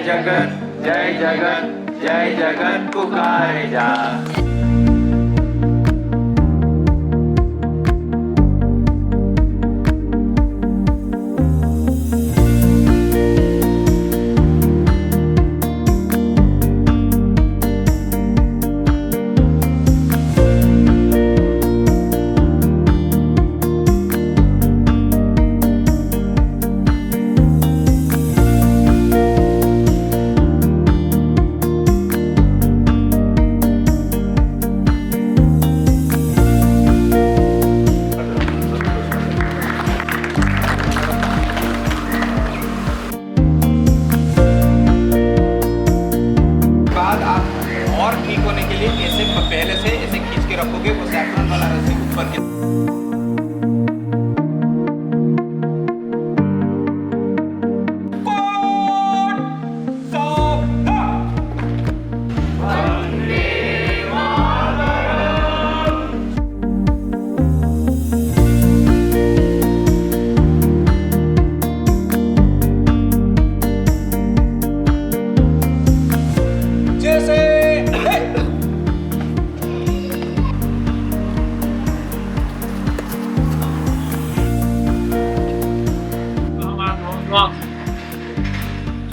जय जगत जय जगत पुकारे जा। और ठीक होने के लिए ऐसे पहले से ऐसे खींच के रखोगे वो सैफरन वाला रस्सी ऊपर के।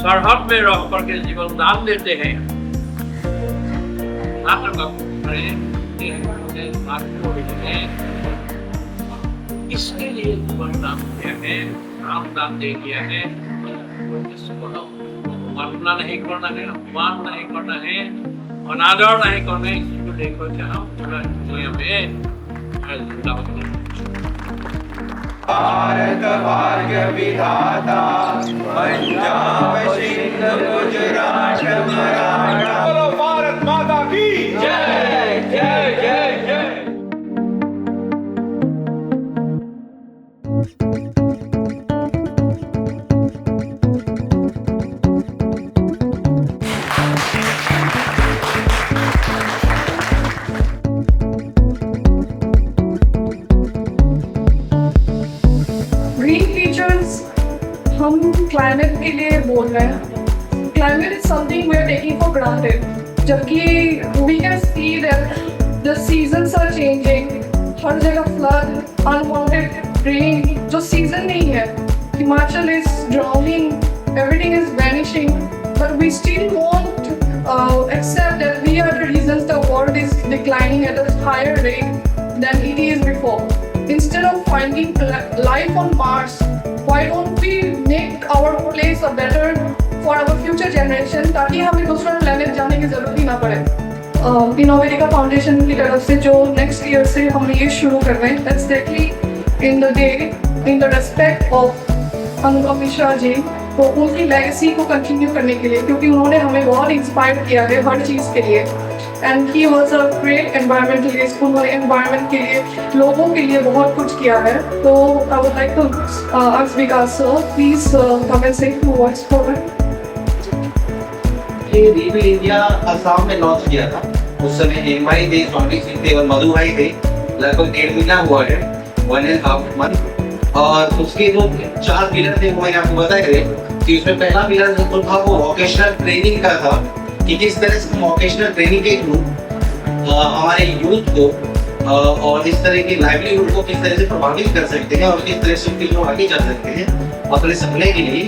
सरहद में रह करके जीवन दान देते हैं। इसके लिए जीवन दान किया है, राम दान दे दिया है। मरना नहीं करना है, अपमान नहीं करना है, अनादर नहीं करना है। इसी को लेकर के हम पूरा दुनिया में भारत भाग्य विधाता पंजाब सिंध गुजरात मराठा। बोलो भारत माता की जय जय जय जय। ग्रीन फीचर्स हम क्लाइमेट के लिए बोल रहे हैं। Climate is something we are taking for granted, जबकि we can see that the seasons are changing. हर जगह फ्लड, अनवांटेड रेन, जो सीजन नहीं है। Himachal is drowning, everything is vanishing, but we still won't accept that we are the reasons the world is declining at a higher rate than it is before. Instead of finding life on Mars, why don't we make our place a better for our future generation, ताकि हमें दूसरा planet जाने की ज़रूरत ही ना पड़े। इनोवेटिका foundation की तरफ से जो नेक्स्ट ईयर से हम ये शुरू कर रहे हैं, exactly in the day, in the respect of Anupam Mishra ji, तो उनकी लेगेसी को कंटिन्यू करने के लिए, क्योंकि उन्होंने हमें बहुत इंस्पायर किया है हर चीज़ के लिए। And he was a great environmentalist, उन्होंने एनवायरमेंट के लिए, लोगों के लिए बहुत कुछ किया है। तो I would like to ask Vikas sir, please come and say two words for ये रीविल इंडिया असम में लॉन्च किया था। उस समय एमआई थे, स्वामी सिंह थे और मधु भाई थे। लगभग 1.5 महीना हुआ है, 1.5 मंथ। और उसके जो 4 पिलर थे वो मैंने आपको बताए थे कि उसमें पहला पिलर जो था वो वोकेशनल ट्रेनिंग का था, कि किस तरह से वोकेशनल ट्रेनिंग के थ्रू हमारे यूथ को और इस तरह की लाइवलीहुड को किस तरह से प्रभावित कर सकते हैं और किस तरह से उनके लोग आगे जा सकते हैं अपने सपने के लिए।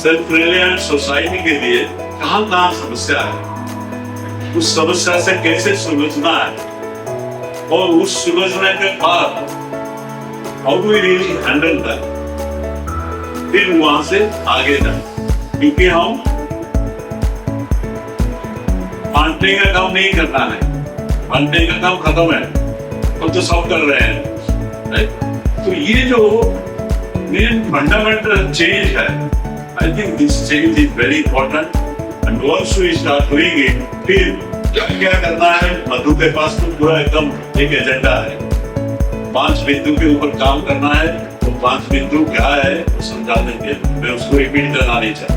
सेल्फ रिलायंट सोसाइटी के लिए कहाँ समस्या है, उस समस्या से कैसे सुलझना है और उस सुलझने के बाद how do we really handle that, फिर वहां से आगे जाए। क्योंकि हम बांटने का काम नहीं करना है, बांटने का काम खत्म है, हम तो सब कर रहे हैं, राइट? तो ये जो मेन फंडामेंटल चेंज है, I think this change is very important and once we start doing it, फिर क्या करना है, मधु के पास तो पूरा एकदम एक एजेंडा है। 5 बिंदु के ऊपर काम करना है, तो 5 बिंदु क्या है वो समझा देंगे, मैं उसको रिपीट करना नहीं चाहता।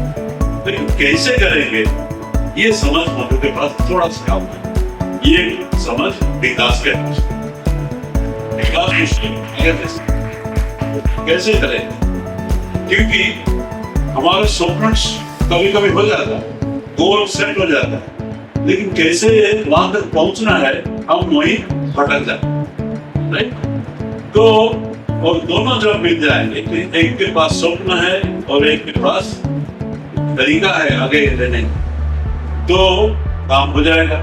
लेकिन कैसे करेंगे ये समझ मधु के पास थोड़ा सा कम है। ये समझ विकास के पास, विकास कैसे करें, क्योंकि हमारे स्वप्न कभी कभी हो जाता है, गोल सेट हो जाता है, लेकिन कैसे वहां तक पहुंचना है हम वहीं भटक जाते हैं, राइट? तो और दोनों जब मिल जाएंगे तो एक के पास स्वप्न है और एक के पास तरीका है आगे लेने का, तो काम हो जाएगा।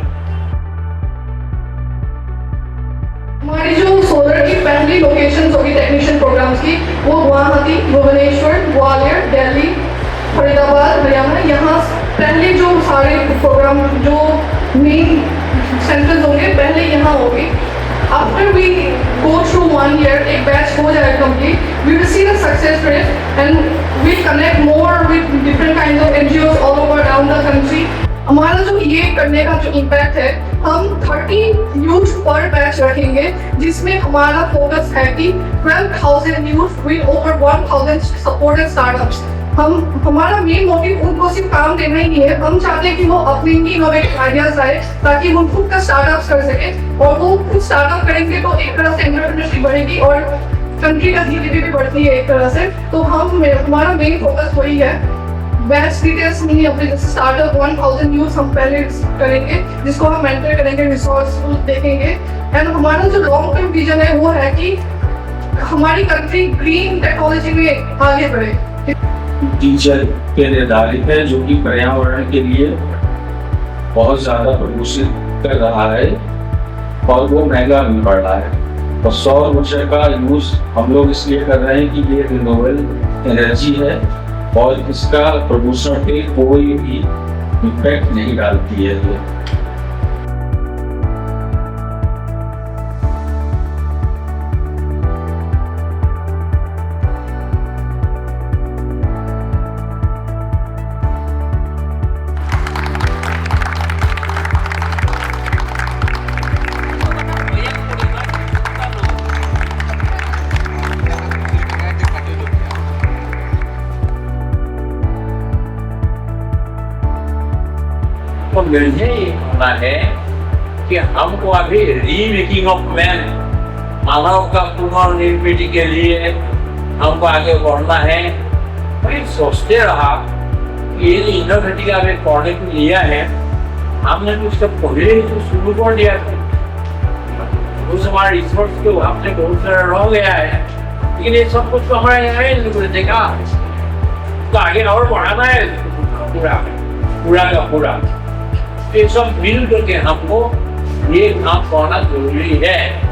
हमारी जो सोलर की पहली लोकेशन होगी टेक्नीशियन प्रोग्राम्स की, वो गुवाहाटी, भुवनेश्वर, ग्वालियर, दिल्ली, फरीदाबाद, हरियाणा। यहाँ पहले जो सारे प्रोग्राम जो मेन सेंटर्स होंगे पहले यहाँ होंगे। After we go through 1 year, एक बैच हो जाएगा complete, we will see the success rate and we connect more with different kind of NGOs all over around the country. हमारा जो ये करने का जो इम्पैक्ट है, हम 30 यूथ पर बैच रखेंगे, जिसमें हमारा फोकस है कि 12,000 youth with over 1,000 supported startups. हमारा मेन मोटिव उनको सिर्फ काम देना ही नहीं है, हम चाहते हैं कि वो अपने ही इनोवेटिव आइडियाज लाए ताकि वो खुद का स्टार्टअप्स कर सके, और वो खुद स्टार्टअप करेंगे तो एक तरह से एंटरप्रेन्योरशिप बढ़ेगी और कंट्री का GDP भी बढ़ती है एक तरह से। तो हमारा मेन फोकस वही है। बैच डिटेल्स नहीं है अपने, जैसे स्टार्टअप 1,000 यूथ हम पहले करेंगे, जिसको हम मेंटर करेंगे, रिसोर्स देखेंगे। एंड हमारा जो लॉन्ग टर्म विजन है वो है कि हमारी कंट्री ग्रीन टेक्नोलॉजी में आगे बढ़े। टीचर के निर्धारित है जो कि पर्यावरण के लिए बहुत ज्यादा प्रदूषित कर रहा है और वो महंगा भी पड़ रहा है। और सौर ऊर्जा का यूज हम लोग इसलिए कर रहे हैं कि ये रिन्यूएबल एनर्जी है और इसका प्रदूषण पे कोई भी इफेक्ट नहीं डालती है ये। तो मुझे ये कहना है कि हमको अभी रीमेकिंग ऑफ मैन, मानव का पुनर्निर्मित के लिए हमको आगे बढ़ना है। मैं सोचते रहा कि ये यूनिवर्सिटी का एक प्रोजेक्ट लिया है, हमने तो उससे पहले ही तो शुरू कर दिया था। उस हमारे रिसोर्स के हमने बहुत सारा रह गया है, लेकिन ये सब कुछ तो हमारे यहाँ यूनिवर्सिटी का तो आगे और बढ़ाना है पूरा का पूरा। ये सब मिल करके हमको ये काम करना जरूरी है।